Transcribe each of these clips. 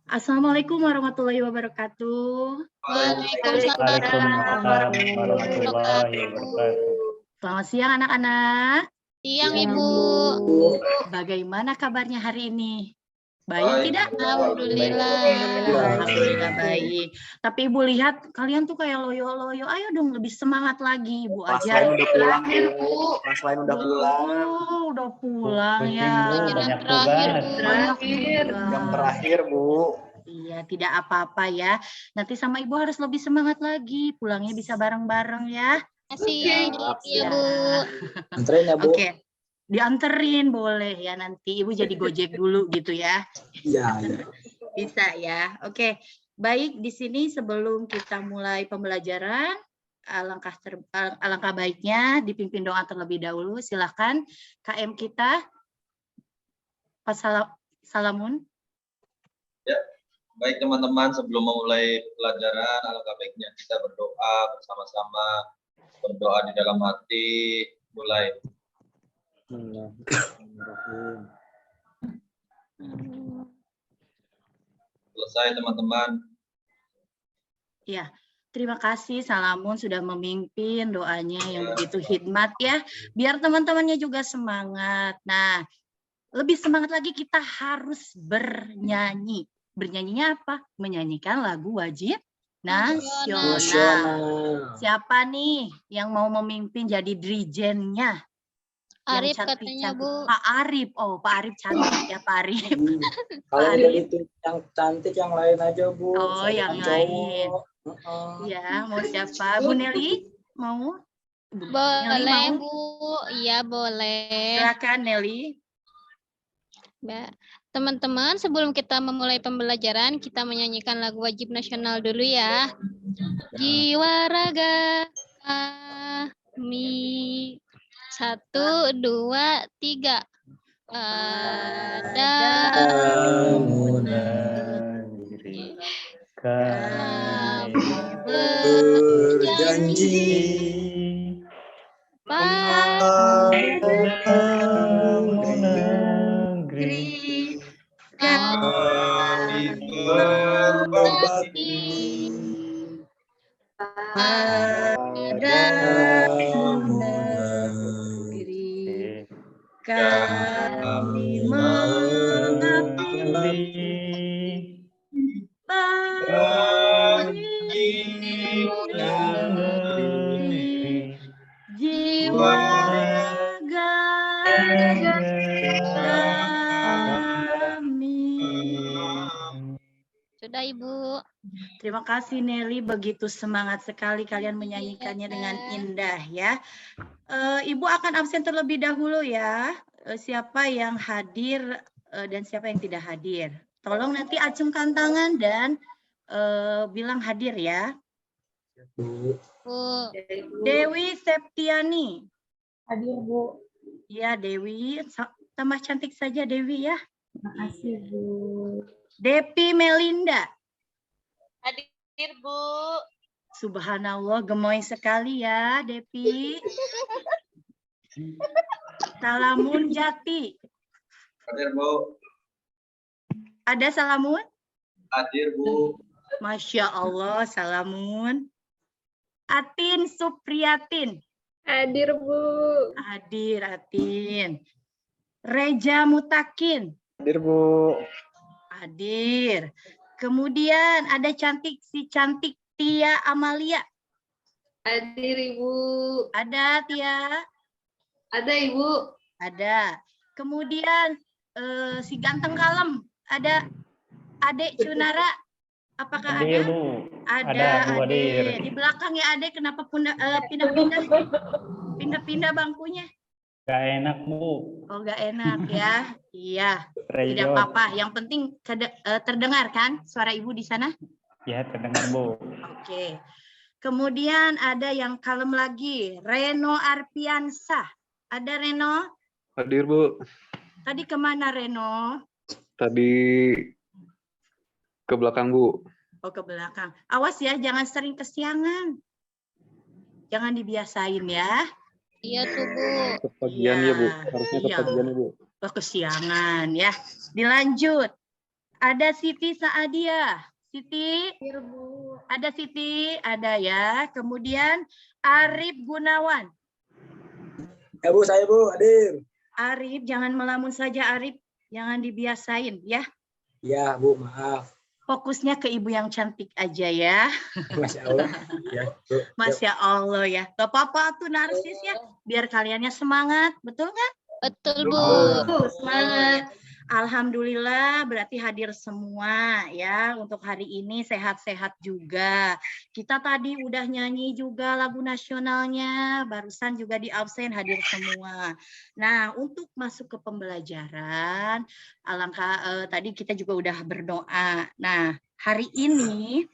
Assalamualaikum warahmatullahi wabarakatuh. Waalaikumsalam warahmatullahi wabarakatuh. Selamat siang anak-anak. Siang Ibu. Bagaimana kabarnya hari ini? Baik tidak? Alhamdulillah. Alhamdulillah baik. Tapi Ibu lihat kalian tuh kayak loyo-loyo. Ayo dong lebih semangat lagi Ibu Kelas aja. lain udah pulang, Bu. Kelas lain udah pulang. Oh, udah pulang ya. Banyak tugas. Jam terakhir, Bu. Iya, tidak apa-apa ya. Nanti sama Ibu harus lebih semangat lagi. Pulangnya bisa bareng-bareng ya. Masih ya Bu. Anterin ya, Bu. Oke. Dianterin boleh ya, nanti Ibu jadi Gojek dulu gitu ya. Iya. Bisa ya. Oke. Baik, di sini sebelum kita mulai pembelajaran, alangkah baiknya dipimpin doa terlebih dahulu. Silakan KM kita Pak Salamun. Ya, baik teman-teman, sebelum memulai pelajaran, alangkah baiknya kita berdoa bersama-sama, berdoa di dalam hati, mulai. Selesai teman-teman. Ya, terima kasih Salamun sudah memimpin doanya yang begitu hikmat ya. Biar teman-temannya juga semangat. Nah, lebih semangat lagi kita harus bernyanyi. Bernyanyinya apa? Menyanyikan lagu wajib nasional. Siapa nih yang mau memimpin jadi dirijennya? Arif yang katanya cantik. Bu. Pak Arif. Oh, Pak Arif cantik ya Pak Arif. Kalau udah itu yang cantik yang lain aja, Bu. Oh, saya yang kan lain. cowok. Ya, mau siapa? Bu Nelly? Mau? Nelly Boleh mau? Bu. Iya boleh. Silakan Nelly. Teman-teman, sebelum kita memulai pembelajaran, kita menyanyikan lagu wajib nasional dulu ya. Jiwa raga kami. 1, 2, 3. Pada negeri kami Berjanji pada negeri Kami berbakti pada negeri kami mengabdi jiwa raga kami. Sudah Ibu. Terima kasih Nelly, begitu semangat sekali kalian menyanyikannya dengan indah ya. Ibu akan absen terlebih dahulu ya. Siapa yang hadir dan siapa yang tidak hadir. Tolong nanti acungkan tangan dan bilang hadir ya. Bu. Dewi Septiani. Hadir Bu. Ya Dewi, tambah cantik saja Dewi ya. Terima kasih Bu. Depi Melinda. Hadir Bu. Subhanallah, gemoy sekali ya Depi. Salamun Jati. Hadir, Bu. Ada Salamun? Hadir, Bu. Masya Allah, Salamun. Atin Supriyatin. Hadir Bu. Hadir Atin. Reja Mutakin. Hadir, Bu. Hadir. Kemudian ada si cantik Tia Amalia. Hadir Ibu. Ada Tia? Ada Ibu. Ada. Kemudian si ganteng kalem. Ada Adek Cunara. Apakah Hadir, ada? Bu. Ada Bu, hadir. Adek. Di belakang ya Adek, kenapa pindah-pindah bangkunya? Gak enak Bu. Oh, nggak enak ya. Iya. Tidak Rejot. apa-apa. Yang penting terdengar kan suara Ibu di sana? Ya terdengar Bu. Oke. Kemudian ada yang kalem lagi, Reno Arpiansah. Ada Reno? Hadir Bu. Tadi kemana Reno? Tadi ke belakang Bu. Oh, ke belakang. Awas ya, jangan sering kesiangan. Jangan dibiasain ya. Iya tuh Bu. Kepagian ya Bu. Harusnya Iya. kepagian ya Bu. Oh, kesiangan ya. Dilanjut. Ada Siti Saadia. Siti, Hadir, Bu. ada Siti, ada ya. Kemudian Arif Gunawan. Ya Bu, saya Bu, hadir. Arif, jangan melamun saja Arif. Jangan dibiasain ya. Ya Bu, maaf. Fokusnya ke ibu yang cantik aja ya. Masya Allah. Ya, Bu. Masya Allah ya. Gak apa-apa tuh narsis ya. Biar kaliannya semangat. Betul nggak? Betul, Bu. Bu, semangat. Alhamdulillah berarti hadir semua ya untuk hari ini sehat-sehat juga. Kita tadi udah nyanyi juga lagu nasionalnya, barusan juga di absen hadir semua. Nah, untuk masuk ke pembelajaran, alangkah tadi kita juga udah berdoa. Nah, hari ini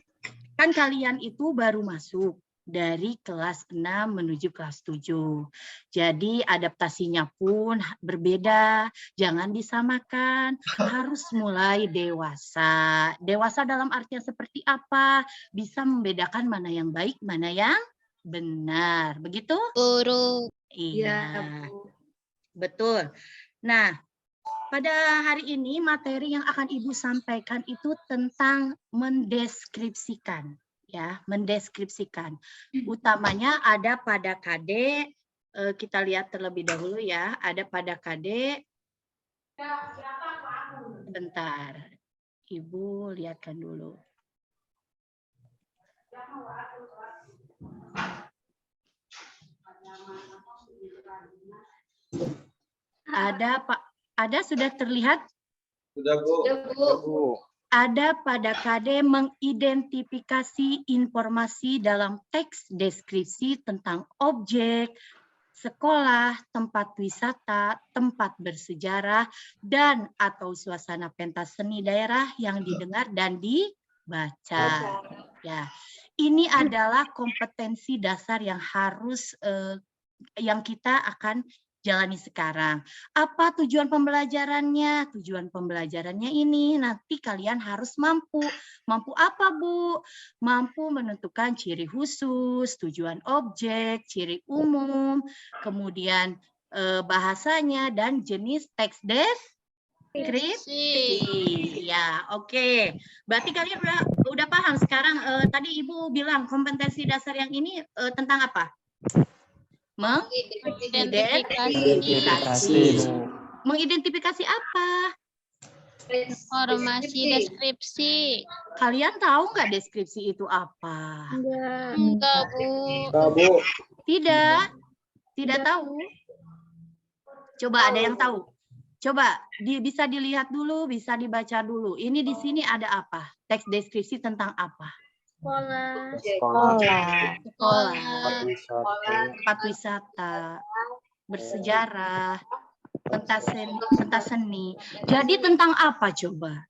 kan kalian itu baru masuk dari kelas 6 menuju kelas 7. Jadi adaptasinya pun berbeda, jangan disamakan, harus mulai dewasa. Dewasa dalam artian seperti apa? Bisa membedakan mana yang baik, mana yang benar. Begitu? Guru. Iya, Iya, Bu. betul. Nah, pada hari ini materi yang akan Ibu sampaikan itu tentang mendeskripsikan. Ya, mendeskripsikan. Utamanya ada pada KD, kita lihat terlebih dahulu ya, ada pada KD. Bentar, Ibu lihatkan dulu. Ada Pak, ada sudah terlihat? Sudah Bu. Ya, Bu. Bu. Ada pada KD mengidentifikasi informasi dalam teks deskripsi tentang objek, sekolah, tempat wisata, tempat bersejarah, dan atau suasana pentas seni daerah yang didengar dan dibaca. Ya, ini adalah kompetensi dasar yang harus yang kita akan jalani sekarang. Apa tujuan pembelajarannya? Tujuan pembelajarannya ini nanti kalian harus mampu. Mampu apa, Bu? Mampu menentukan ciri khusus, tujuan objek, ciri umum, kemudian bahasanya dan jenis teks deskripsi. Ya, oke. Berarti kalian udah paham sekarang. Tadi Ibu bilang kompetensi dasar yang ini tentang apa? Identifikasi. Mengidentifikasi apa? Informasi deskripsi. Kalian tahu nggak deskripsi itu apa? Enggak, Bu. Enggak Bu. Tidak, tidak tahu. Coba ada yang tahu. Coba bisa dilihat dulu, bisa dibaca dulu. Ini di sini ada apa? Teks deskripsi tentang apa? Sekolah. Tempat wisata, bersejarah, pentas seni. Jadi tentang apa coba?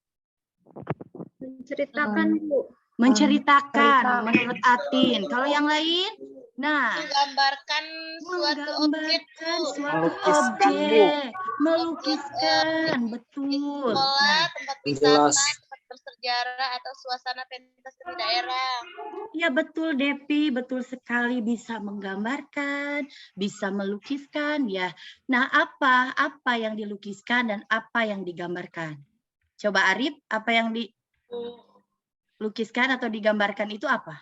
Menceritakan, Bu. Menceritakan menurut Atin. Kalau yang lain? Nah, Menggambarkan suatu objek, menggambarkan Bu. suatu Melukiskan, Bu. objek, melukiskan, betul. Sekolah, Nah, tempat Jelas. wisata, tempat bersejarah, atau suasana pentas seni daerah. ya betul Depi, betul sekali bisa menggambarkan, bisa melukiskan ya. Nah, apa yang dilukiskan dan apa yang digambarkan? Coba Arif, apa yang dilukiskan atau digambarkan itu apa?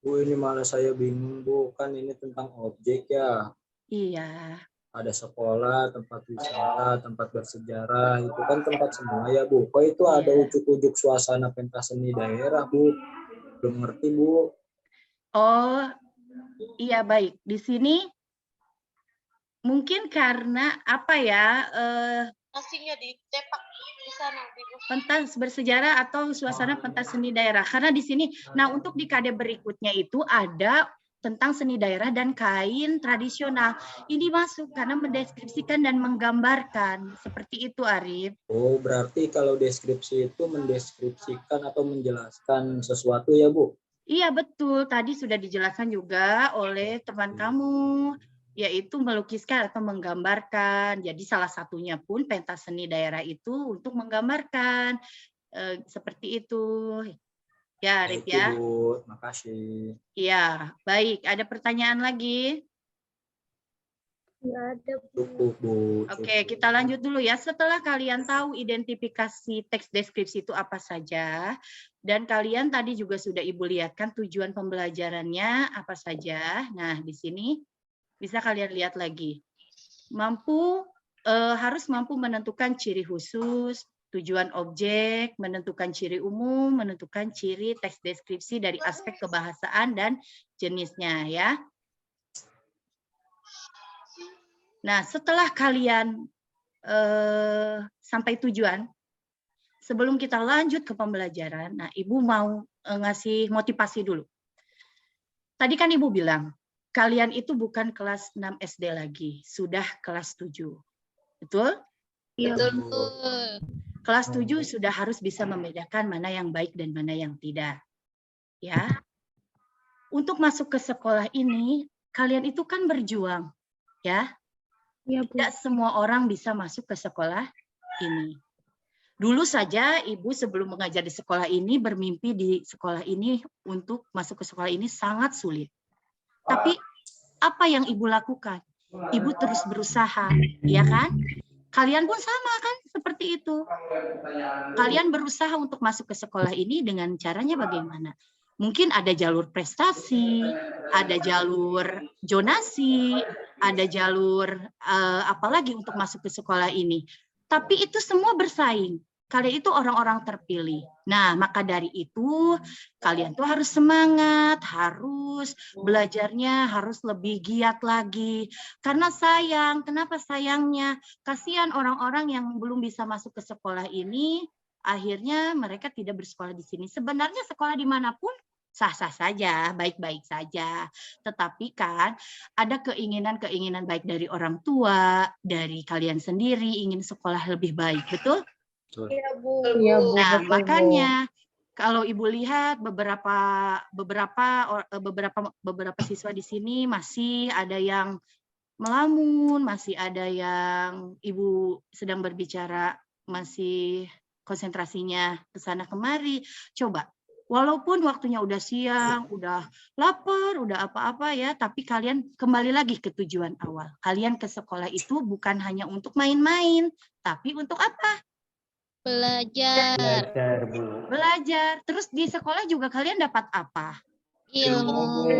Bu, ini malah saya bingung Bu, kan ini tentang objek ya. Iya. Ada sekolah, tempat wisata, tempat bersejarah, itu kan tempat semua ya Bu. Kok itu ada ujuk-ujuk suasana pentas seni daerah Bu? Belum ngerti Bu. Oh, iya baik. Di sini mungkin karena apa ya? Nasinya ditepak di sana. Pentas bersejarah atau suasana pentas seni daerah. Karena di sini, nah untuk di KD berikutnya itu ada tentang seni daerah dan kain tradisional. Ini masuk karena mendeskripsikan dan menggambarkan. Seperti itu, Arif. Oh, berarti kalau deskripsi itu mendeskripsikan atau menjelaskan sesuatu ya Bu? Iya, betul. Tadi sudah dijelaskan juga oleh teman kamu, yaitu melukiskan atau menggambarkan. Jadi salah satunya pun pentas seni daerah itu untuk menggambarkan. Seperti itu. Ya, Arif Baik, ya. Bu, makasih. Iya, baik. Ada pertanyaan lagi? Nggak ada, Bu. Cukup, Bu. Oke, Cukup. kita lanjut dulu ya. Setelah kalian tahu identifikasi teks deskripsi itu apa saja, dan kalian tadi juga sudah Ibu lihatkan tujuan pembelajarannya apa saja. Nah, di sini bisa kalian lihat lagi. Harus mampu menentukan ciri khusus, tujuan objek, menentukan ciri umum, menentukan ciri teks deskripsi dari aspek kebahasaan dan jenisnya ya. Nah, setelah kalian sampai tujuan, sebelum kita lanjut ke pembelajaran, nah Ibu mau ngasih motivasi dulu. Tadi kan Ibu bilang, kalian itu bukan kelas 6 SD lagi, sudah kelas 7. Betul? Iya, Bu. Betul. Kelas 7 sudah harus bisa membedakan mana yang baik dan mana yang tidak. Ya. Untuk masuk ke sekolah ini, kalian itu kan berjuang, ya. Iya, Bu. Tidak semua orang bisa masuk ke sekolah ini. Dulu saja Ibu sebelum mengajar di sekolah ini bermimpi di sekolah ini untuk masuk ke sekolah ini sangat sulit. Tapi apa yang Ibu lakukan? Ibu terus berusaha, ya kan? Kalian pun sama kan seperti itu. Kalian berusaha untuk masuk ke sekolah ini dengan caranya bagaimana? Mungkin ada jalur prestasi, ada jalur zonasi, ada jalur apalagi untuk masuk ke sekolah ini. Tapi itu semua bersaing. Kalian itu orang-orang terpilih. Nah, maka dari itu kalian tuh harus semangat, harus belajarnya harus lebih giat lagi. Karena sayang, kenapa sayangnya? Kasihan orang-orang yang belum bisa masuk ke sekolah ini, akhirnya mereka tidak bersekolah di sini. Sebenarnya sekolah dimanapun sah-sah saja, baik-baik saja. Tetapi kan ada keinginan-keinginan baik dari orang tua, dari kalian sendiri ingin sekolah lebih baik, betul? Iya, Bu. Iya, Bu. Nah, makanya kalau Ibu lihat beberapa siswa di sini masih ada yang melamun, masih ada yang Ibu sedang berbicara masih konsentrasinya ke sana kemari. Coba, walaupun waktunya udah siang, udah lapar, udah apa-apa ya, tapi kalian kembali lagi ke tujuan awal. Kalian ke sekolah itu bukan hanya untuk main-main, tapi untuk apa? Belajar. Belajar. Terus di sekolah juga kalian dapat apa? Ilmu.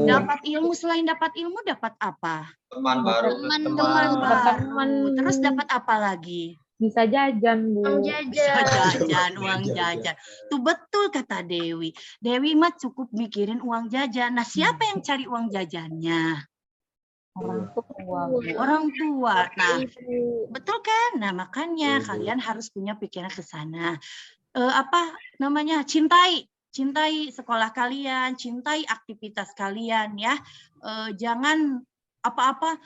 Dapat ilmu, selain dapat ilmu dapat apa? Teman baru. Teman Dapat baru. teman. Terus dapat apa lagi? Bisa jajan, Bu. Bisa jajan, uang jajan. Tuh betul kata Dewi. Dewi mah cukup mikirin uang jajan. Nah, siapa yang cari uang jajannya? Orang tua, Bu. Orang tua. Nah, betul kan? Nah, makanya kalian harus punya pikiran ke sana. Cintai sekolah kalian, cintai aktivitas kalian ya. Jangan apa-apa,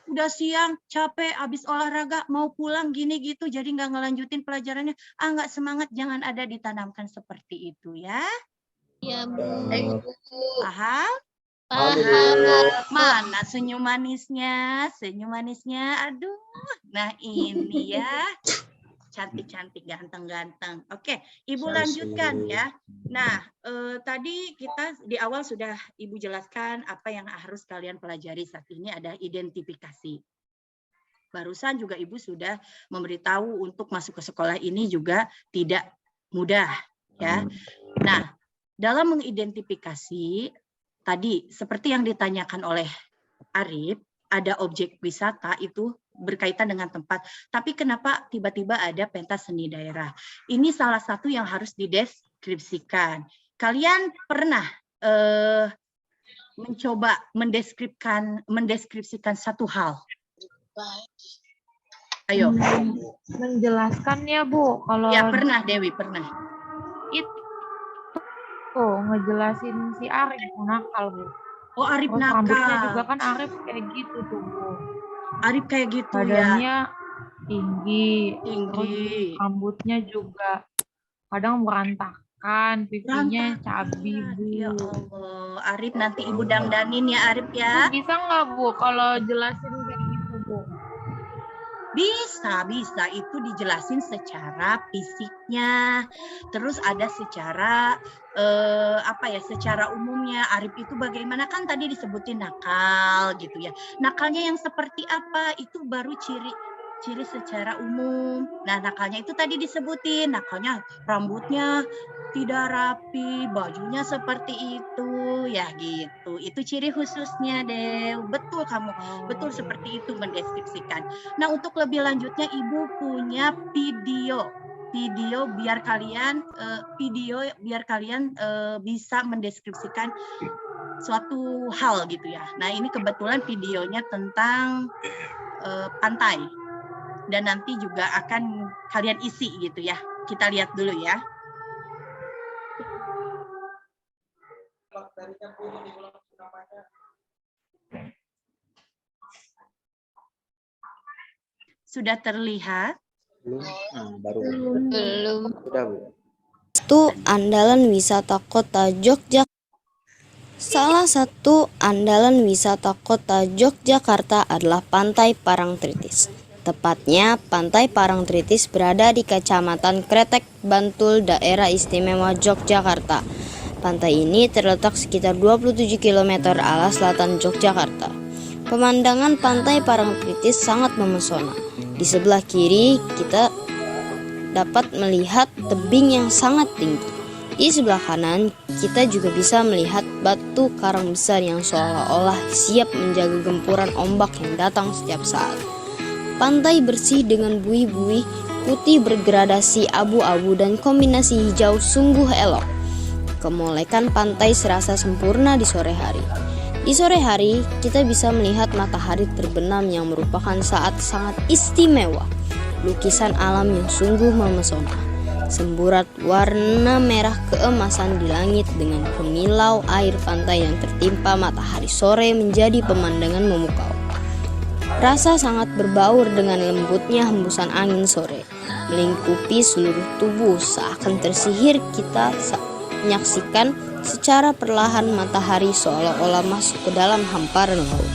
udah siang, capek, habis olahraga, mau pulang gini gitu, jadi nggak ngelanjutin pelajarannya. Nggak semangat, jangan ada ditanamkan seperti itu ya. Iya, Bu. Paham? Paham. Mana senyum manisnya? Senyum manisnya, aduh. Nah ini ya, cantik-cantik, ganteng-ganteng. Oke, Ibu lanjutkan ya. Nah, tadi kita di awal sudah Ibu jelaskan apa yang harus kalian pelajari saat ini ada identifikasi. Barusan juga Ibu sudah memberitahu untuk masuk ke sekolah ini juga tidak mudah ya. Nah, dalam mengidentifikasi tadi seperti yang ditanyakan oleh Arif, ada objek wisata itu berkaitan dengan tempat. Tapi kenapa tiba-tiba ada pentas seni daerah? Ini salah satu yang harus dideskripsikan. Kalian pernah mencoba mendeskripsikan satu hal? Ayo. Menjelaskan ya, Bu. Kalau Ya pernah, Dewi pernah. ngejelasin si Arif nakal, Bu. Oh, Arif Terus rambutnya juga nakal. kan Arif kayak gitu tuh, Bu. Arif kayak gitu ya. Badannya tinggi. Tinggi. Terus rambutnya juga kadang berantakan, pipinya cabi, Bu. Ya Allah, Arif nanti Ibu dandanin ya Arif ya. Bisa nggak, Bu, kalau jelasin kayak gitu, Bu? Bisa. Itu dijelasin secara fisiknya. Terus ada secara secara umumnya. Arif itu bagaimana, kan tadi disebutin nakal gitu ya. Nakalnya yang seperti apa? Itu baru ciri secara umum. Nah, nakalnya itu tadi disebutin. Nakalnya rambutnya tidak rapi, bajunya seperti itu, ya gitu. Itu ciri khususnya, Dew. Betul kamu. Betul seperti itu mendeskripsikan. Nah, untuk lebih lanjutnya Ibu punya video biar kalian bisa mendeskripsikan suatu hal gitu ya. Nah, ini kebetulan videonya tentang pantai dan nanti juga akan kalian isi gitu ya. Kita lihat dulu ya. Sudah terlihat? Belum. Baru. Belum. Sudah, Bu. Satu andalan wisata kota Yogyakarta. Salah satu andalan wisata kota Yogyakarta adalah Pantai Parangtritis. Tepatnya, Pantai Parangtritis berada di Kecamatan Kretek, Bantul, Daerah Istimewa Yogyakarta. Pantai ini terletak sekitar 27 km arah selatan Yogyakarta. Pemandangan Pantai Parangtritis sangat memesona. Di sebelah kiri kita dapat melihat tebing yang sangat tinggi. Di sebelah kanan kita juga bisa melihat batu karang besar yang seolah-olah siap menjaga gempuran ombak yang datang setiap saat. Pantai bersih dengan buih-buih putih bergradasi abu-abu dan kombinasi hijau sungguh elok. Kemolekan pantai serasa sempurna di sore hari. Di sore hari, kita bisa melihat matahari terbenam yang merupakan saat sangat istimewa. Lukisan alam yang sungguh memesona. Semburat warna merah keemasan di langit dengan kemilau air pantai yang tertimpa matahari sore menjadi pemandangan memukau. Rasa sangat berbaur dengan lembutnya hembusan angin sore, melingkupi seluruh tubuh seakan tersihir kita menyaksikan secara perlahan matahari seolah-olah masuk ke dalam hamparan laut.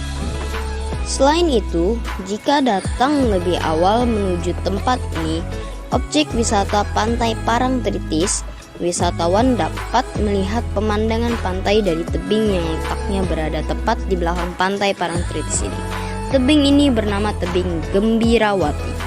Selain itu, jika datang lebih awal menuju tempat ini, objek wisata Pantai Parangtritis, wisatawan dapat melihat pemandangan pantai dari tebing yang letaknya berada tepat di belakang Pantai Parangtritis ini. Tebing ini bernama Tebing Gembirawati.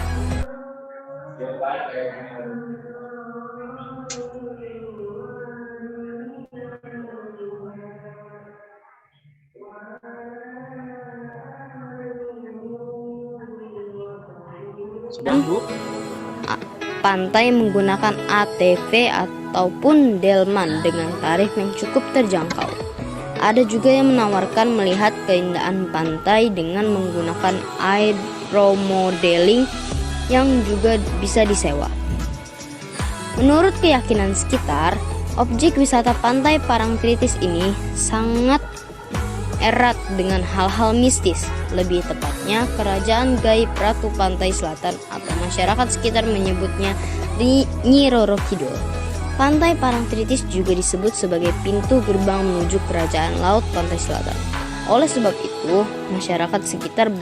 Pantai menggunakan ATV ataupun delman dengan tarif yang cukup terjangkau. Ada juga yang menawarkan melihat keindahan pantai dengan menggunakan aeromodeling yang juga bisa disewa. Menurut keyakinan sekitar, objek wisata Pantai Parangtritis ini sangat erat dengan hal-hal mistis. Lebih tepatnya, kerajaan gaib Ratu Pantai Selatan atau masyarakat sekitar menyebutnya Nyi Roro Kidul. Pantai Parangtritis juga disebut sebagai pintu gerbang menuju kerajaan laut Pantai Selatan. Oleh sebab itu, masyarakat sekitar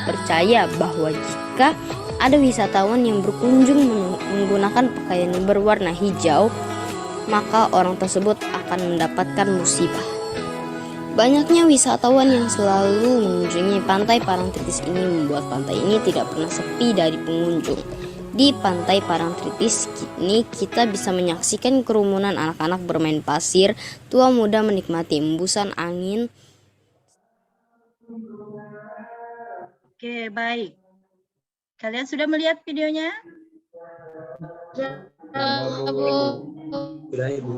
percaya bahwa jika ada wisatawan yang berkunjung menggunakan pakaian berwarna hijau, maka orang tersebut akan mendapatkan musibah. Banyaknya wisatawan yang selalu mengunjungi Pantai Parangtritis ini membuat pantai ini tidak pernah sepi dari pengunjung. Di Pantai Parangtritis ini kita bisa menyaksikan kerumunan anak-anak bermain pasir, tua muda menikmati embusan angin. Oke, baik. Kalian sudah melihat videonya? Sudah, Ibu.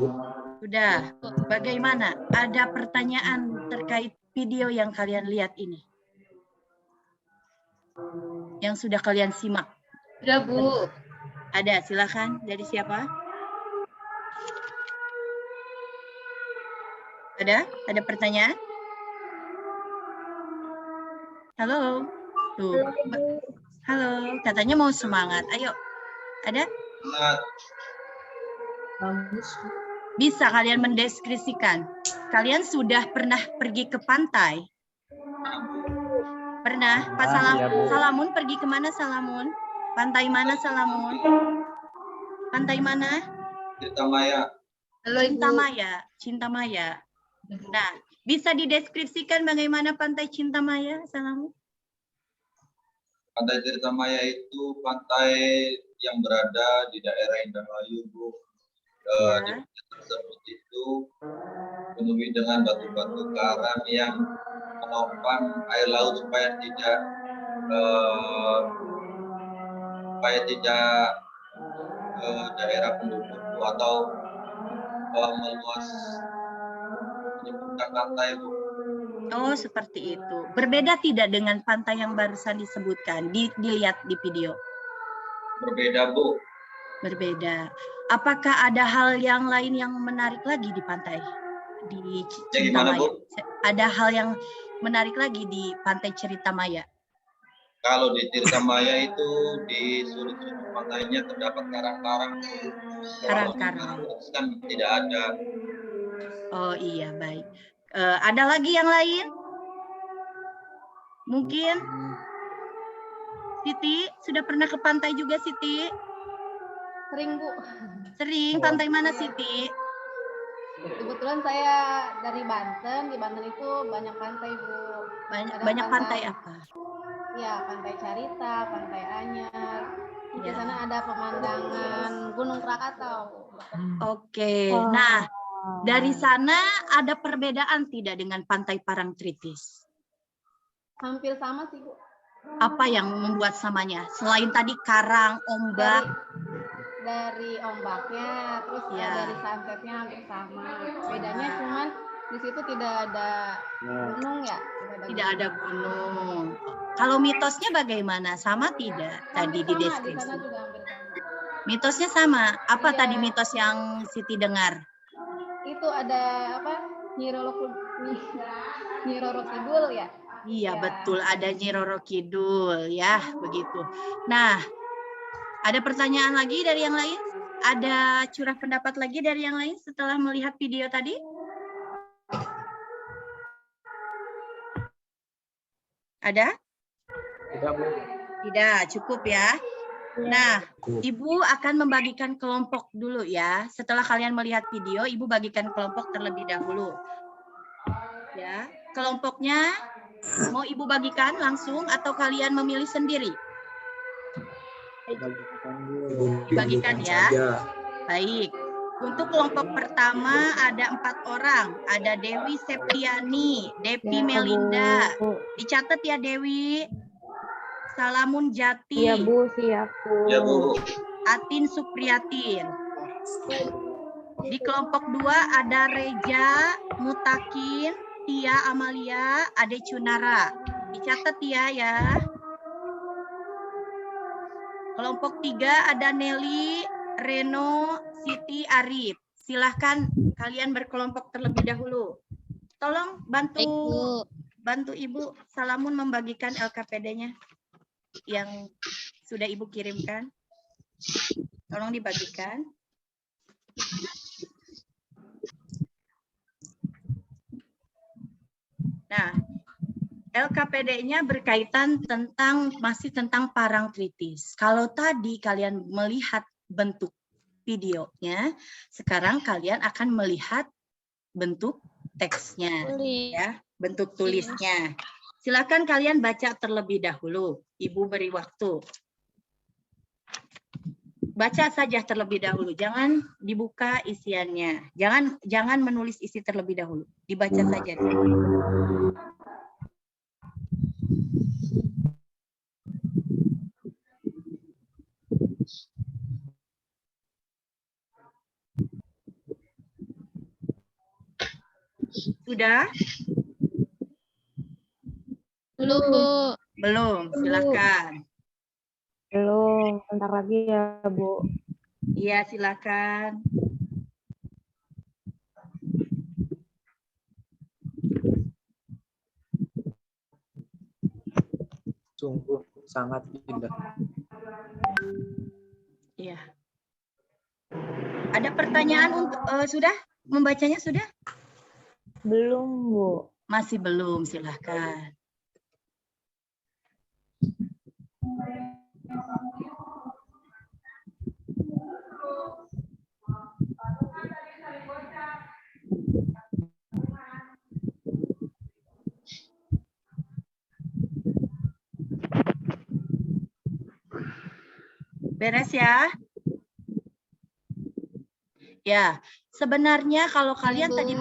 Sudah. Bagaimana? Ada pertanyaan terkait video yang kalian lihat ini? Yang sudah kalian simak? Sudah, Bu. Ada, silakan. Dari siapa? Ada pertanyaan? Halo? Tuh. Halo, katanya mau semangat. Ayo. Ada? Bisa kalian mendeskripsikan? Kalian sudah pernah pergi ke pantai? Pernah? Pak Salamun pergi kemana Salamun? Pantai mana Salamun? Pantai mana? Tirta Maya. Cinta Maya. Nah, bisa dideskripsikan bagaimana pantai Cinta Maya, Salamun? Pantai Tirta Maya itu pantai yang berada di daerah Indramayu, Bu. Di pantai tersebut itu penuhi dengan batu-batu karang yang menopang air laut supaya tidak daerah penduduk atau meluas menyebutkan pantai, Bu. Oh, seperti itu. Berbeda tidak dengan pantai yang barusan disebutkan, dilihat di video? Berbeda, Bu. Berbeda. Apakah ada hal yang lain yang menarik lagi di pantai? Di Cinta Gimana, Maya? Bu? Ada hal yang menarik lagi di pantai Cerita Maya? Kalau di Tirta Maya itu di sudut-sudut pantainya terdapat karang-karang. Karang-karang. Kan tidak ada. Oh iya, baik. Ada lagi yang lain? Mungkin Siti sudah pernah ke pantai juga, Siti? Sering, Bu. Sering. Pantai mana, Siti? Kebetulan saya dari Banten. Di Banten itu banyak pantai, Bu. Banyak pantai apa? Ya, Pantai Carita, Pantai Anyar. Di Ya. sana ada pemandangan Gunung Krakatau. Oke. Nah, dari sana ada perbedaan tidak dengan Pantai Parangtritis? Hampir sama sih, Bu. Apa yang membuat samanya? Selain tadi karang, ombak. Dari ombaknya, terus Ya. dari sunsetnya hampir sama. Bedanya cuman di situ tidak ada gunung ya. Tidak ada gunung. Kalau mitosnya bagaimana? Sama tidak tadi di Hampir sama, di deskripsi? sana juga hampir sama. Mitosnya sama. Apa Iya. tadi mitos yang Siti dengar? Itu ada apa? Nyi Roro Kidul ya. Iya, Ya. betul. Ada Nyi Roro Kidul, ya, begitu. Nah, ada pertanyaan lagi dari yang lain? Ada curah pendapat lagi dari yang lain setelah melihat video tadi? Ada? Tidak, Bu. Tidak, cukup ya. Nah, Ibu akan membagikan kelompok dulu ya. Setelah kalian melihat video, Ibu bagikan kelompok terlebih dahulu. Ya, kelompoknya mau Ibu bagikan langsung atau kalian memilih sendiri? Dibagikan ya. Saja. Baik. Untuk kelompok pertama ada 4 orang. Ada Dewi Septiani, Devi Melinda. Dicatat ya Dewi. Salamun Jati. Iya, Bu, siap, Bu. Ya, Bu. Atin Supriyatin. Di kelompok 2 ada Reja, Mutakin, Tia Amalia, Ade Cunara. Dicatat ya. Kelompok 3 ada Nelly, Reno, Siti, Arif. Silahkan kalian berkelompok terlebih dahulu. Tolong Baik, Bu. bantu Ibu Salamun membagikan LKPD-nya yang sudah Ibu kirimkan. Tolong dibagikan. Nah, LKPD-nya berkaitan masih tentang Parangtritis. Kalau tadi kalian melihat bentuk videonya, sekarang kalian akan melihat bentuk teksnya, ya, bentuk tulisnya. Silakan kalian baca terlebih dahulu. Ibu beri waktu. Baca saja terlebih dahulu, jangan dibuka isiannya. Jangan menulis isi terlebih dahulu. Dibaca saja. Sudah? Belum, Bu. Belum, silakan. Belum, bentar lagi ya, Bu. Iya, silakan. Sungguh sangat indah. Iya. Ada pertanyaan untuk sudah? Membacanya sudah? Belum, Bu. Masih belum, silakan. Beres ya? Ya, sebenarnya kalau kalian tadi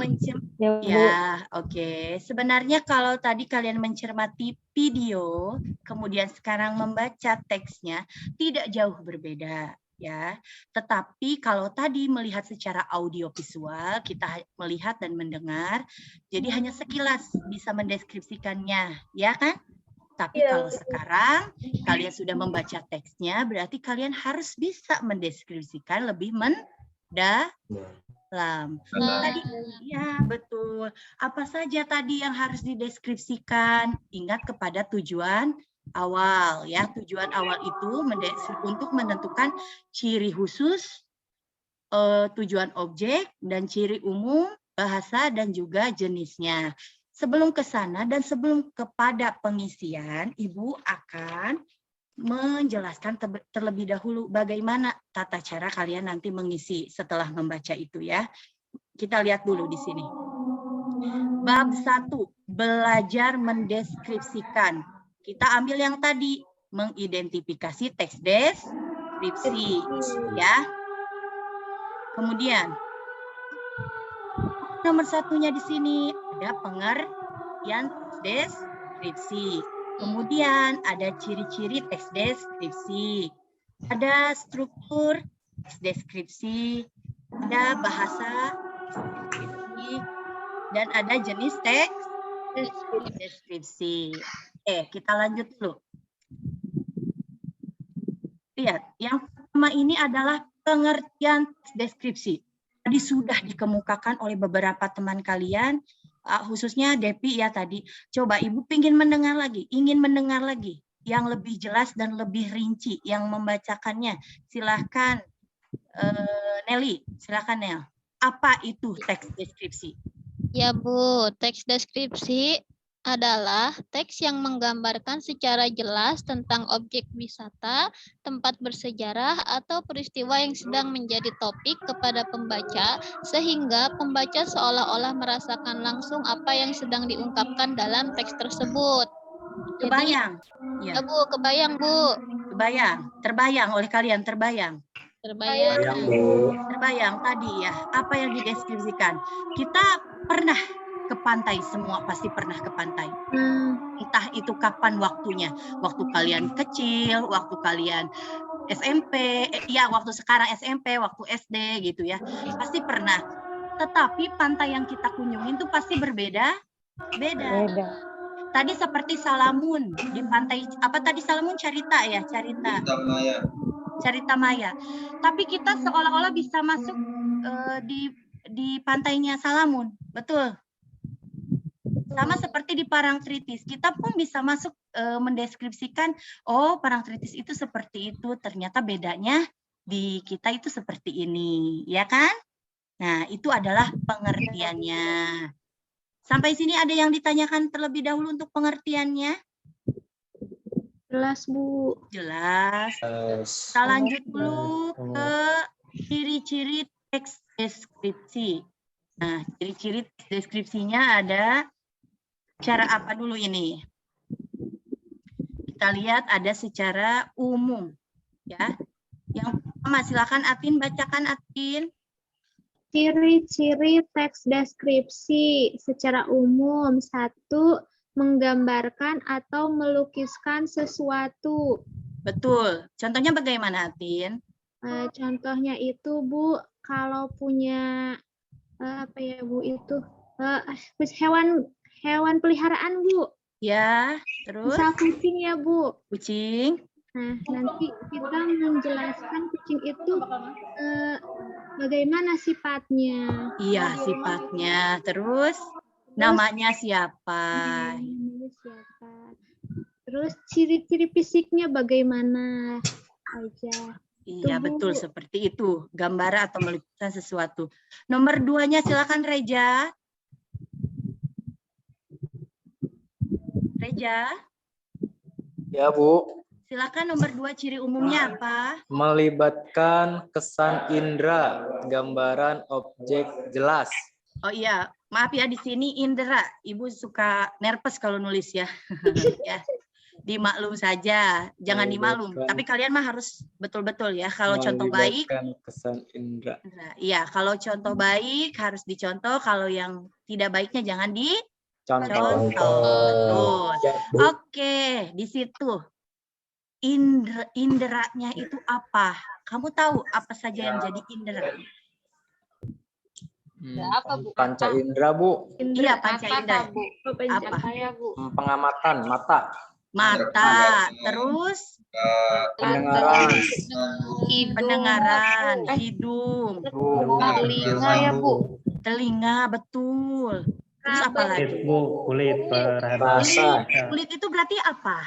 ya, oke. Sebenarnya kalau tadi kalian mencermati video, kemudian sekarang membaca teksnya, tidak jauh berbeda, ya. Tetapi kalau tadi melihat secara audio visual, kita melihat dan mendengar, jadi hanya sekilas bisa mendeskripsikannya, ya kan? Tapi kalau sekarang kalian sudah membaca teksnya, berarti kalian harus bisa mendeskripsikan lebih mendalam. Tadi, ya betul. Apa saja tadi yang harus dideskripsikan? Ingat kepada tujuan awal, ya. Tujuan awal itu untuk menentukan ciri khusus, tujuan objek, dan ciri umum, bahasa, dan juga jenisnya. Sebelum ke sana dan sebelum kepada pengisian, Ibu akan menjelaskan terlebih dahulu bagaimana tata cara kalian nanti mengisi setelah membaca itu ya. Kita lihat dulu di sini. Bab 1, belajar mendeskripsikan. Kita ambil yang tadi, mengidentifikasi teks deskripsi ya. Kemudian nomor satunya di sini ada pengertian deskripsi. Kemudian ada ciri-ciri teks deskripsi. Ada struktur teks deskripsi, ada bahasa deskripsi, dan ada jenis teks deskripsi. Kita lanjut dulu. Lihat, yang pertama ini adalah pengertian teks deskripsi. Tadi sudah dikemukakan oleh beberapa teman kalian, khususnya Depi ya tadi. Coba Ibu ingin mendengar lagi yang lebih jelas dan lebih rinci yang membacakannya. Silahkan Nelly, silahkan Nel. Apa itu teks deskripsi? Ya Bu, teks deskripsi adalah teks yang menggambarkan secara jelas tentang objek wisata, tempat bersejarah, atau peristiwa yang sedang menjadi topik kepada pembaca, sehingga pembaca seolah-olah merasakan langsung apa yang sedang diungkapkan dalam teks tersebut. Kebayang? Jadi, ya Bu, kebayang Bu. Terbayang oleh kalian, terbayang tadi ya, apa yang dideskripsikan. Kita pernah ke pantai, semua pasti pernah ke pantai. Entah itu kapan waktunya, waktu kalian kecil, waktu kalian SMP, ya waktu sekarang SMP, waktu SD gitu ya, pasti pernah. Tetapi pantai yang kita kunjungin itu pasti beda. Tadi seperti Salamun di pantai, apa tadi Salamun Carita ya, Carita Maya. Tapi kita seolah-olah bisa masuk di pantainya Salamun, betul? Sama seperti di Parangtritis, kita pun bisa masuk mendeskripsikan, oh Parangtritis itu seperti itu, ternyata bedanya di kita itu seperti ini, ya kan? Nah, itu adalah pengertiannya. Sampai sini ada yang ditanyakan terlebih dahulu untuk pengertiannya? Jelas Bu. Jelas. Kita lanjut dulu ke ciri-ciri teks deskripsi. Nah, ciri-ciri deskripsinya ada cara apa dulu ini? Kita lihat ada secara umum, ya. Yang pertama, silakan Atin bacakan Atin. Ciri-ciri teks deskripsi secara umum. 1. Menggambarkan atau melukiskan sesuatu. Betul. Contohnya bagaimana Atin? Contohnya itu Bu, kalau punya apa ya Bu itu hewan peliharaan Bu. Ya, terus? Misal kucing ya Bu. Kucing. Nah, nanti kita menjelaskan kucing itu bagaimana sifatnya. Iya, sifatnya. Terus namanya siapa? Terus ciri-ciri fisiknya bagaimana aja. Iya, betul seperti itu. Gambar atau melukiskan sesuatu. Nomor 2-nya silakan Reja. Reja. Ya, Bu. Silakan nomor 2 ciri umumnya apa? Melibatkan kesan indera, gambaran objek jelas. Oh iya, maaf ya di sini indera. Ibu suka nervous kalau nulis ya. Ya, dimaklum saja, jangan dimaklum. Melibatkan- Tapi kalian mah harus betul-betul ya. Kalau contoh baik, Melibatkan kesan indera. iya. Kalau contoh baik harus dicontoh. Kalau yang tidak baiknya jangan Contoh. dicontoh. Betul. Ya, Bu. Oke, di situ inderanya itu apa? Kamu tahu apa saja yang jadi indera? Apa, Bu? Panca indera, Bu. Iya, panca indera. Bu? Apa? Ya, Bu? Pengamatan mata. Mata, terus Pendengaran. pendengaran, hidung, Telinga ya, Bu? telinga, betul. Terus apa lagi? Kulit, Bu. Kulit, Rasa. Kulit itu berarti apa?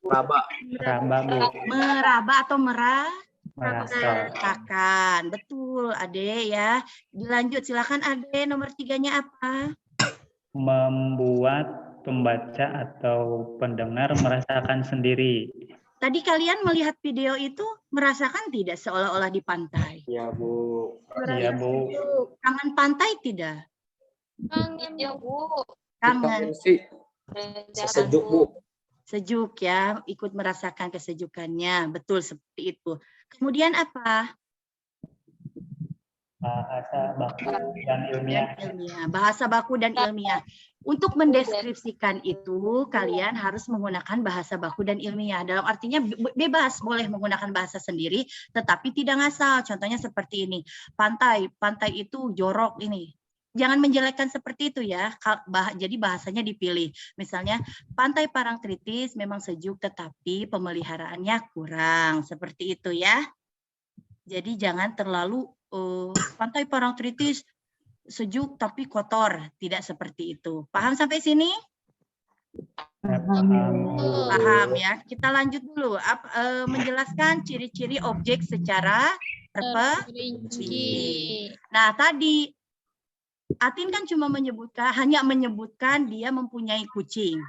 Raba. peraba, Bu. Meraba atau Merasa. merasakan. Betul, Ade ya. Dilanjut, silakan Ade. Nomor 3-nya apa? Membuat pembaca atau pendengar merasakan sendiri. Tadi kalian melihat video itu merasakan tidak seolah-olah di pantai? Ya, Bu. Iya, Bu. Kangen pantai tidak? Kangen ya, Bu. Kangen. Sejuk, Bu. Sejuk ya, ikut merasakan kesejukannya. Betul seperti itu. Kemudian apa? Bahasa baku dan ilmiah. Bahasa baku dan ilmiah. Untuk mendeskripsikan itu, kalian harus menggunakan bahasa baku dan ilmiah. Dalam artinya bebas, boleh menggunakan bahasa sendiri, tetapi tidak ngasal. Contohnya seperti ini. Pantai itu jorok ini. Jangan menjelekkan seperti itu ya. Jadi bahasanya dipilih. Misalnya, Pantai Parangtritis memang sejuk, tetapi pemeliharaannya kurang. Seperti itu ya. Jadi jangan terlalu Pantai Parangtritis sejuk tapi kotor, tidak seperti itu. Paham sampai sini? Paham ya. Kita lanjut dulu. Menjelaskan ciri-ciri objek secara terperinci. Nah, tadi Atin kan cuma hanya menyebutkan dia mempunyai kucing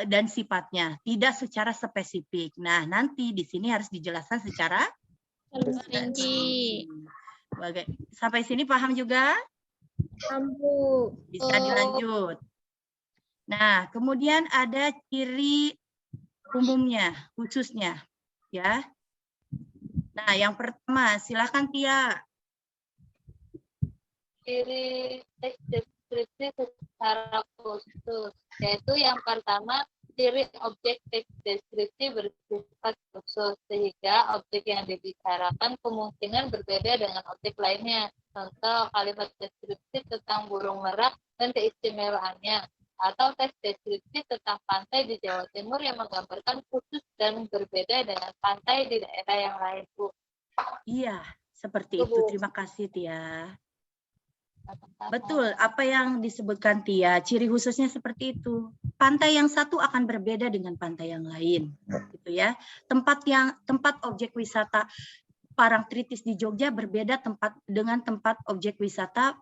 dan sifatnya, tidak secara spesifik. Nah, nanti di sini harus dijelaskan secara Terperinci. Sampai sini paham juga? Bu. Bisa dilanjut. Nah, kemudian ada ciri umumnya, khususnya, ya. Nah, yang pertama, silakan Tia. Ciri teks deskripsi secara khusus, yaitu yang pertama, ciri objek teks deskripsi bersifat khusus, sehingga objek yang dibicarakan kemungkinan berbeda dengan objek lainnya. Contoh kalimat deskripsi tentang burung merak dan keistimewaannya, atau teks deskripsi tentang pantai di Jawa Timur yang menggambarkan khusus dan berbeda dengan pantai di daerah yang lain, Bu. Iya, seperti itu. Terima kasih, Tia. Betul, apa yang disebutkan Tia, ciri khususnya seperti itu. Pantai yang satu akan berbeda dengan pantai yang lain, gitu ya. Tempat objek wisata Parangtritis di Jogja berbeda dengan tempat objek wisata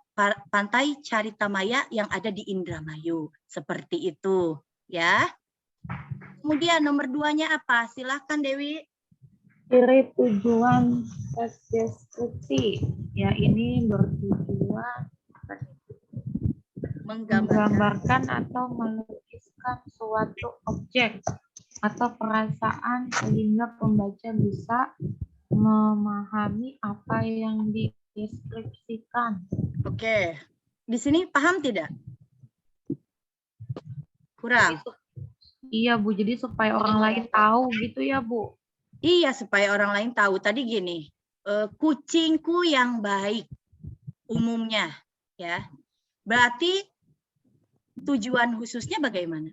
Pantai Caritamaya yang ada di Indramayu, seperti itu, ya. Kemudian nomor 2-nya apa? Silakan Dewi. Ciri tujuan teks deskripsi, ya ini bertujuan menggambarkan atau melukiskan suatu objek atau perasaan sehingga pembaca bisa memahami apa yang dideskripsikan. Oke, di sini paham tidak? Kurang? Iya Bu, jadi supaya orang lain tahu gitu ya Bu? Iya, supaya orang lain tahu. Tadi gini, kucingku yang baik umumnya, ya. Berarti tujuan khususnya bagaimana?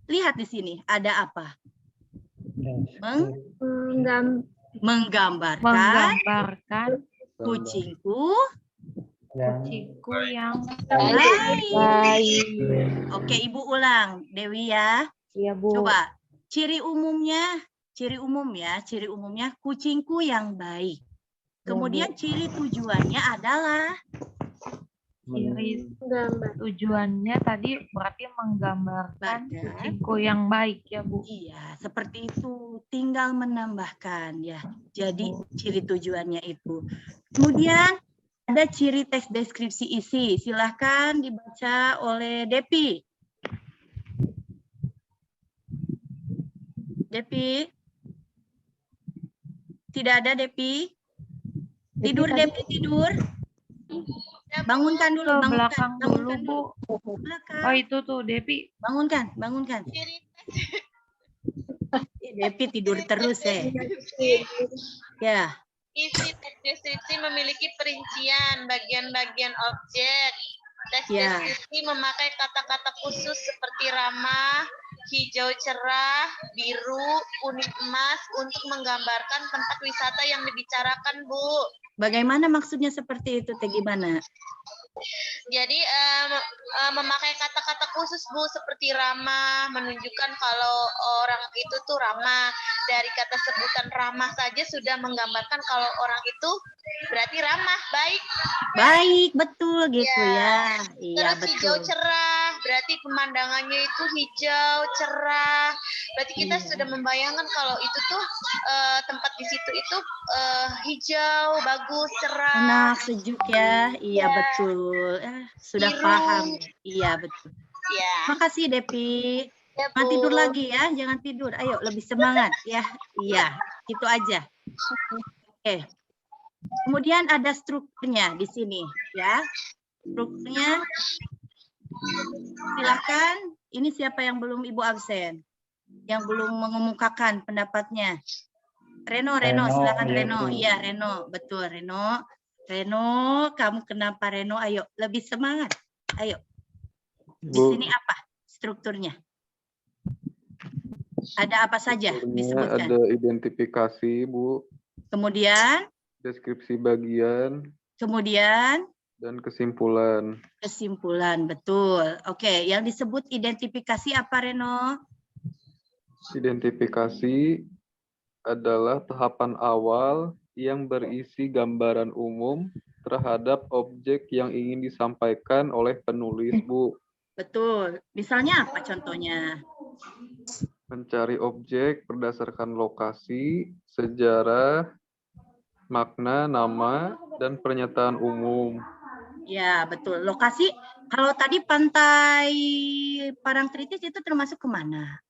Lihat di sini ada apa? Menggambarkan kucingku yang baik. Oke, Ibu ulang, Dewi ya. Iya, Bu. Coba ciri umumnya kucingku yang baik. Kemudian ciri tujuannya adalah Ciri Gambar. tujuannya tadi berarti menggambarkan Badan. kucingku yang baik ya Bu. Iya, seperti itu. Tinggal menambahkan ya. Jadi ciri tujuannya itu. Kemudian ada ciri teks deskripsi isi. Silahkan dibaca oleh Depi. Depi? Tidak ada Depi? Tidur Depi, tidur. Bangunkan dulu, Ke bangunkan. belakang dulu Bangunkan Bu. Belakang. Oh itu tuh Depi. Bangunkan, bangunkan. Depi tidur terus ya. Isi teks deskripsi memiliki perincian bagian-bagian objek. Teks Ya. deskripsi memakai kata-kata khusus seperti ramah, hijau cerah, biru, kuning emas untuk menggambarkan tempat wisata yang dibicarakan, Bu. Bagaimana maksudnya seperti itu, Teh? Gimana? Jadi memakai kata-kata khusus, Bu, seperti ramah, menunjukkan kalau orang itu tuh ramah. Dari kata sebutan ramah saja sudah menggambarkan kalau orang itu berarti ramah, baik. Baik, betul gitu Ya. ya. Iya, Terus hijau betul. cerah, berarti pemandangannya itu hijau cerah. Berarti kita Iya. sudah membayangkan kalau itu tuh tempat di situ itu hijau, bagus, cerah. Enak, sejuk ya. Iya, Ya. betul. Sudah Biru. paham. Iya, betul. Ya. Makasih, Depi. Ya, Jangan Bu. tidur lagi ya, jangan tidur. Ayo, lebih semangat ya. Iya, itu aja. Oke. Kemudian ada strukturnya di sini ya. Strukturnya silakan. Ini siapa yang belum Ibu absen? Yang belum mengemukakan pendapatnya? Reno, silakan iya, Reno. Bu. Iya, Reno. Betul, Reno. Reno, kamu kenapa Reno? Ayo, lebih semangat. Ayo. Di Bu, sini apa strukturnya? Ada apa saja strukturnya disebutkan? ada identifikasi, Bu, Kemudian, deskripsi bagian, kemudian dan kesimpulan. kesimpulan, betul. Oke, yang disebut identifikasi apa, Reno? Identifikasi adalah tahapan awal yang berisi gambaran umum terhadap objek yang ingin disampaikan oleh penulis, Bu. Betul. Misalnya apa contohnya? Mencari objek berdasarkan lokasi, sejarah, makna, nama, dan pernyataan umum. Ya, betul. Lokasi, kalau tadi pantai Parangtritis itu termasuk kemana?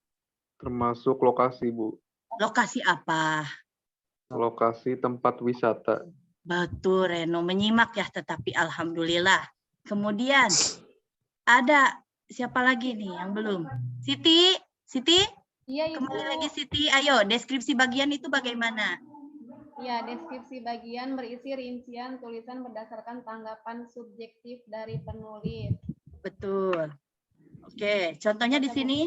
Termasuk lokasi, Bu. Lokasi apa? Lokasi tempat wisata. Betul, Reno. Menyimak ya, tetapi alhamdulillah. Kemudian, ada siapa lagi nih yang belum? Siti? Siti? Iya, Ibu. Kembali lagi Siti. Ayo, deskripsi bagian itu bagaimana? Ya, deskripsi bagian berisi rincian tulisan berdasarkan tanggapan subjektif dari penulis. Betul. Oke, contohnya di sini.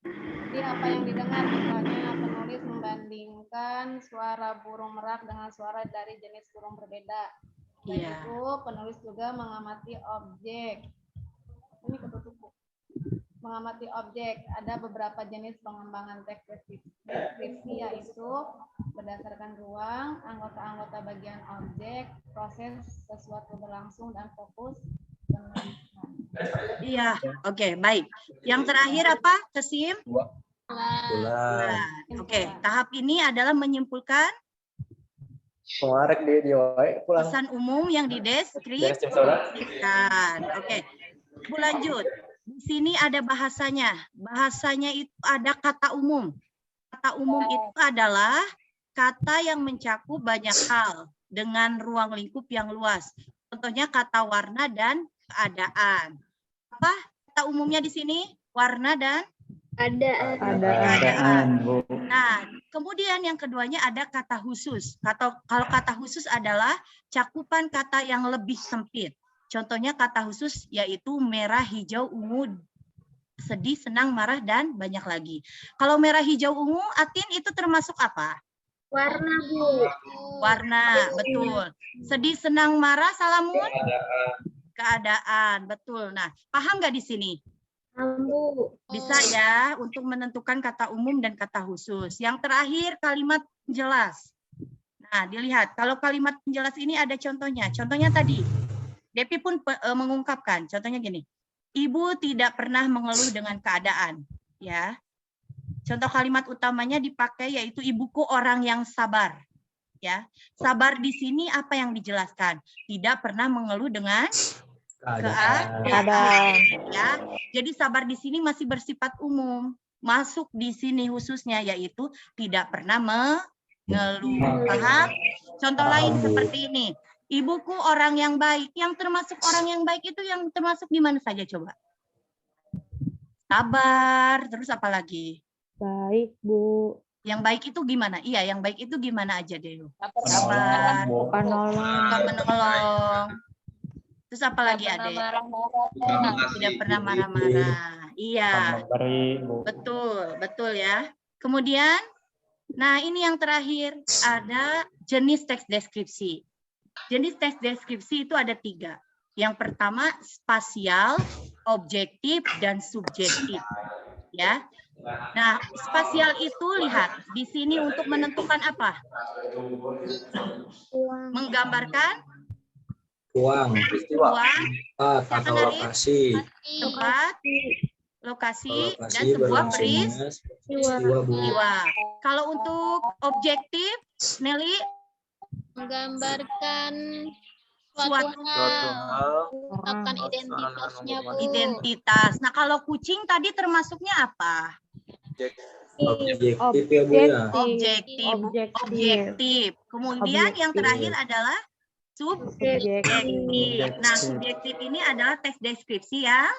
Jadi apa yang didengar, misalnya penulis membandingkan suara burung merak dengan suara dari jenis burung berbeda. Selain Iya. itu, penulis juga mengamati objek. Ini ketutup. Mengamati objek, ada beberapa jenis pengembangan teks deskripsi, yaitu berdasarkan ruang, anggota-anggota bagian objek, proses sesuatu berlangsung, dan fokus penulisan. Iya, oke, baik. Yang terakhir apa, Kesim? Bulan. Oke, tahap ini adalah menyimpulkan Pengarek di wae pulang. pesan umum yang dideskripsikan. Oke, Bu lanjut. Di sini ada bahasanya. Bahasanya itu ada kata umum. Kata umum itu adalah kata yang mencakup banyak hal dengan ruang lingkup yang luas. Contohnya kata warna dan keadaan. Apa kata umumnya di sini? Warna dan Keadaan, Bu. Nah, kemudian yang keduanya ada kata khusus. Kalau kata khusus adalah cakupan kata yang lebih sempit. Contohnya kata khusus yaitu merah, hijau, ungu, sedih, senang, marah, dan banyak lagi. Kalau merah, hijau, ungu, Atin itu termasuk apa? Warna, Bu. Warna, betul. Sedih, senang, marah, Salamun? Keadaan, betul. Nah, paham nggak di sini? Bu. Bisa ya untuk menentukan kata umum dan kata khusus. Yang terakhir kalimat penjelas. Nah, dilihat kalau kalimat penjelas ini ada contohnya. Contohnya tadi Depi pun mengungkapkan, contohnya gini, ibu tidak pernah mengeluh dengan keadaan, ya. Contoh kalimat utamanya dipakai yaitu ibuku orang yang sabar, ya. Sabar di sini apa yang dijelaskan? Tidak pernah mengeluh dengan keadaan, ya. Jadi sabar di sini masih bersifat umum, masuk di sini khususnya yaitu tidak pernah mengeluh. Paham? Contoh lain seperti ini. Ibuku orang yang baik. Yang termasuk orang yang baik itu yang termasuk di mana saja coba? Sabar, terus apa lagi? Baik, Bu. Yang baik itu gimana? Iya, yang baik itu gimana aja deh? Sabar, suka menolong. Terus apa lagi Adek? Tidak pernah marah-marah. Iya. Betul, betul ya. Kemudian, nah ini yang terakhir, ada jenis teks deskripsi. Jenis teks deskripsi itu ada 3. Yang pertama spasial, objektif, dan subjektif. Ya. Nah, spasial itu lihat di sini untuk menentukan apa? Menggambarkan ruang, atau lokasi, tempat, lokasi, dan sebuah peristiwa. Kalau untuk objektif, Nelly, menggambarkan suatu hal, mengungkapkan identitasnya, Bu. Identitas. Nah, kalau kucing tadi termasuknya apa? Objektif ya Bu ya. Objektif. Kemudian yang terakhir adalah subjektif. Nah, subjektif ini adalah teks deskripsi yang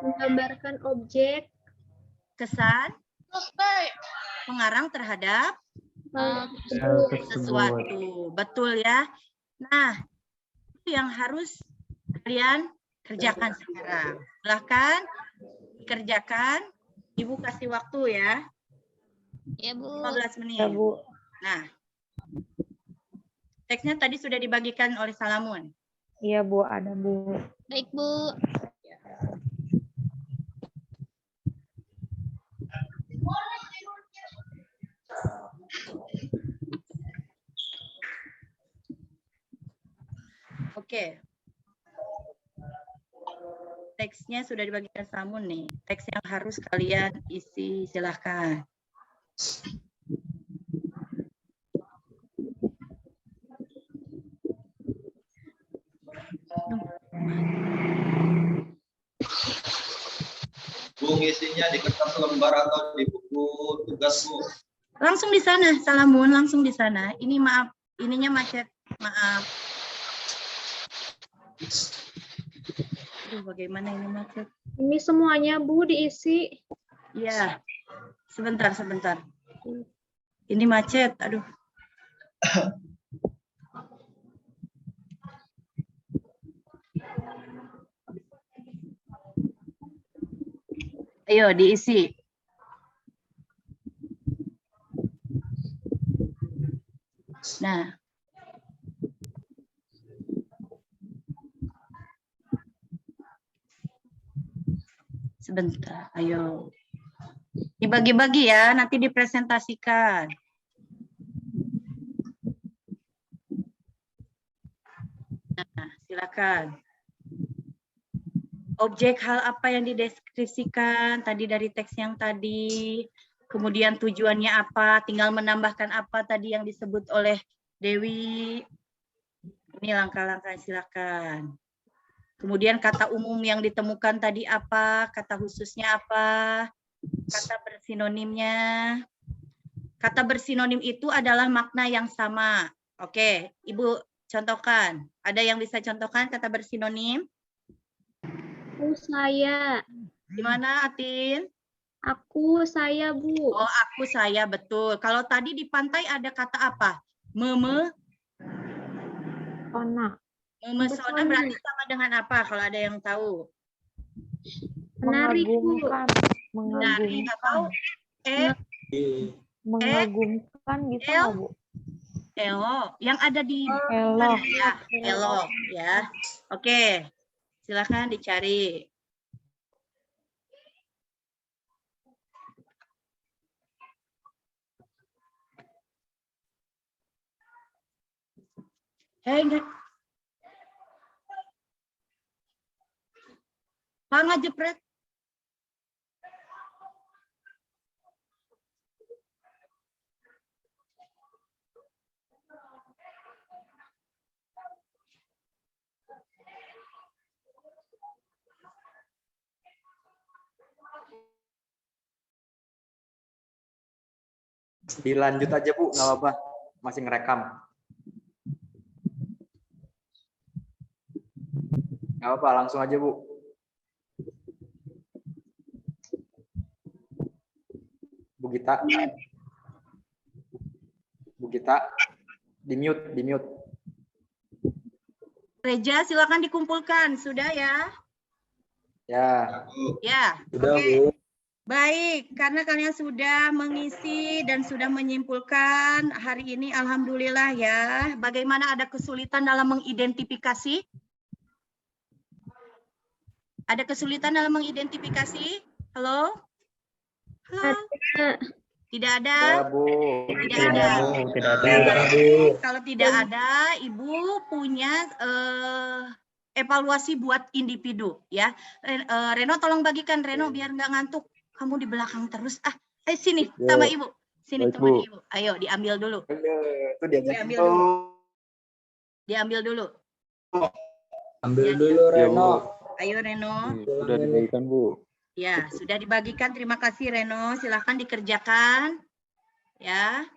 menggambarkan objek, kesan, pengarang terhadap sesuatu. Betul ya. Nah, itu yang harus kalian kerjakan sekarang. Silahkan dikerjakan. Ibu kasih waktu ya. Ya, Bu. 15 menit. Ya, Bu. Nah, teksnya tadi sudah dibagikan oleh Salamun. Iya, Bu, ada, Bu. Baik, Bu. Oke. Teksnya sudah dibagikan Salamun nih. Teks yang harus kalian isi, silahkan. Bu, isinya di kertas lembar atau di buku tugas, Bu? Langsung di sana, Salamun, langsung di sana. Ini maaf, ininya macet, maaf. Aduh, bagaimana ini macet? Ini semuanya Bu diisi. Iya, sebentar. Ini macet, aduh. Ayo diisi. Nah. Sebentar, ayo. Dibagi-bagi ya, nanti dipresentasikan. Nah, silakan. Objek hal apa yang dideskripsikan tadi dari teks yang tadi, kemudian tujuannya apa, tinggal menambahkan apa tadi yang disebut oleh Dewi. Ini langkah-langkah, silakan. Kemudian kata umum yang ditemukan tadi apa, kata khususnya apa, kata bersinonimnya. Kata bersinonim itu adalah makna yang sama. Oke, Ibu contohkan. Ada yang bisa contohkan kata bersinonim? Aku, saya. Gimana, Atin? Aku, saya, Bu. Oh, aku, saya, betul. Kalau tadi di pantai ada kata apa? Memesona berarti sama dengan apa kalau ada yang tahu? Menarik, Bu. Menarik atau mengagumkan gitu nggak, Bu? Elo, yang ada di Elo ya. Oke. Silakan dicari. Hei, enggak. Panga jepret. Dilanjut aja Bu, nggak apa-apa. Masih ngerekam. Nggak apa-apa, langsung aja Bu. Bu Gita. Bu Gita, di mute. Reja, silakan dikumpulkan. Sudah ya? Ya. Ya. Sudah, Oke. Bu. Baik, karena kalian sudah mengisi dan sudah menyimpulkan hari ini, alhamdulillah ya. Bagaimana, ada kesulitan dalam mengidentifikasi? Ada kesulitan dalam mengidentifikasi? Halo? Halo? Tidak ada? Ya, Bu. Tidak ada. Tidak ada. Kalau tidak ada, Ibu punya evaluasi buat individu ya. Reno tolong bagikan, Reno biar nggak ngantuk. Kamu di belakang terus. Sini sama Ibu. Sini Baik, teman Bu. Ibu. Ayo diambil dulu. Itu diajakin Diambil tuh. dulu. Diambil dulu. Ambil Ya, dulu, Ya, Reno. Bu. Ayo Reno. Sudah dibagikan, Bu. Ya, sudah dibagikan. Terima kasih Reno. Silahkan dikerjakan. Ya.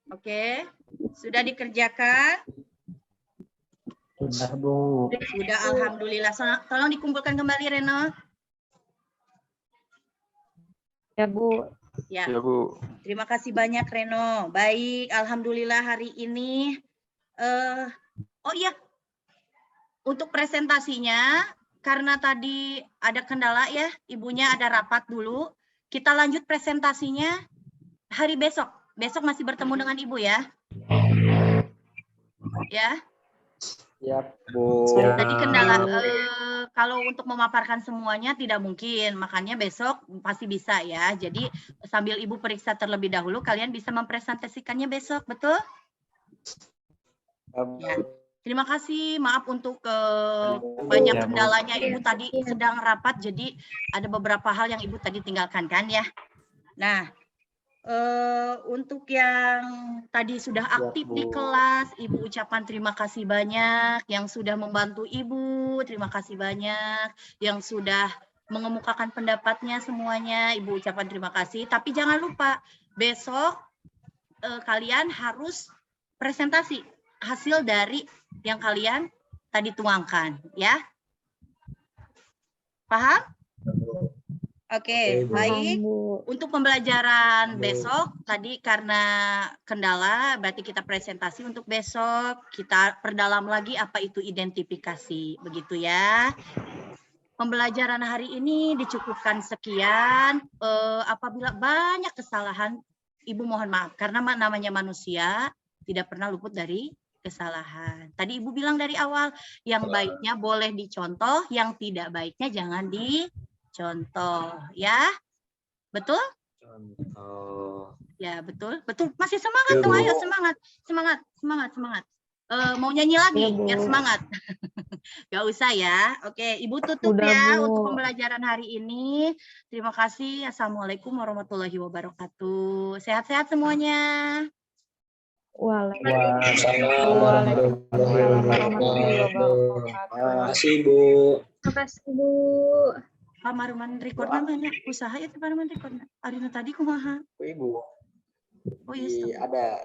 Oke, sudah dikerjakan. Sudah, Bu. Sudah, alhamdulillah. Tolong dikumpulkan kembali Reno. Ya Bu. Ya. Ya, Bu. Terima kasih banyak Reno. Baik, alhamdulillah hari ini. Oh iya, untuk presentasinya, karena tadi ada kendala ya, ibunya ada rapat dulu. Kita lanjut presentasinya hari besok. Besok masih bertemu dengan ibu ya. Ya. Siap, Bu. Tadi kendala, kalau untuk memaparkan semuanya tidak mungkin, makanya besok pasti bisa ya. Jadi sambil ibu periksa terlebih dahulu, kalian bisa mempresentasikannya besok, betul? Ya. Terima kasih, maaf untuk banyak Ya, Bu. kendalanya. Ibu tadi sedang rapat, jadi ada beberapa hal yang ibu tadi tinggalkan kan ya. Nah, untuk yang tadi sudah aktif di kelas, Ibu ucapkan terima kasih banyak. Yang sudah membantu Ibu, terima kasih banyak. Yang sudah mengemukakan pendapatnya semuanya, Ibu ucapkan terima kasih. Tapi jangan lupa, besok kalian harus presentasi hasil dari yang kalian tadi tuangkan, ya. Paham? Oke, baik. Untuk pembelajaran besok, tadi karena kendala, berarti kita presentasi untuk besok. Kita perdalam lagi apa itu identifikasi, begitu ya. Pembelajaran hari ini dicukupkan sekian. Apabila banyak kesalahan, Ibu mohon maaf. Karena namanya manusia, tidak pernah luput dari kesalahan. Tadi Ibu bilang dari awal, yang baiknya boleh dicontoh, yang tidak baiknya jangan dicontoh, ya. Betul? Contoh. Ya, betul. Betul. Masih semangat tuh, ayo semangat. Mau nyanyi lagi biar semangat. Gak usah ya. Oke, Ibu tutup Udah, ya Bu. untuk pembelajaran hari ini. Terima kasih. Assalamualaikum warahmatullahi wabarakatuh. Sehat-sehat semuanya. Waalaikumsalam warahmatullahi wabarakatuh. Terima kasih, Bu. Terima kasih Bu. Pak Maruman record namanya. Usaha ya Pak Maruman record. Arina tadi kumaha. Ibu. Oh iya, stop. Ada